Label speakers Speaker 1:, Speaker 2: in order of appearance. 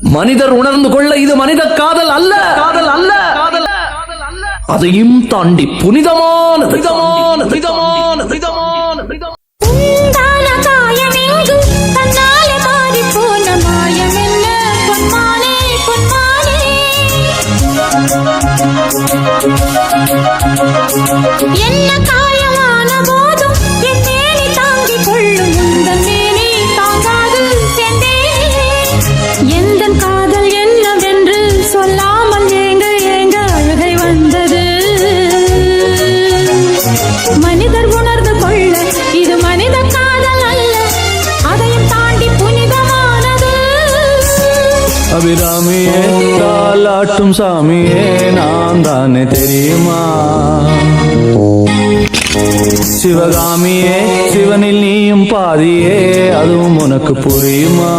Speaker 1: மனிதர் உணர்ந்து கொள்ள இது மனித காதல் அல்ல, காதல் அல்ல, காதல் அதையும் தாண்டி புனிதமான புனிதமான புனிதமான புனிதமான புனிதமான
Speaker 2: என்ன காயமான போதும் என் மேனி தாங்கிக் கொள்ளும் உந்தன் மேனி தாங்காது சென்றேனே. எந்தன் காதல் என்னவென்று சொல்லாமல் ஏங்க ஏங்க அழுகை வந்தது. மனிதர் உணர்ந்து கொள்ள இது மனித காதல் அல்ல, அதையும் தாண்டி புனிதமானது.
Speaker 1: அபிராமியே தாலாட்டும் சாமியே நான் தானே தெரியுமா? சிவகாமியே சிவனில் நீயும் பாதியே அதுவும் உனக்கு புரியுமா?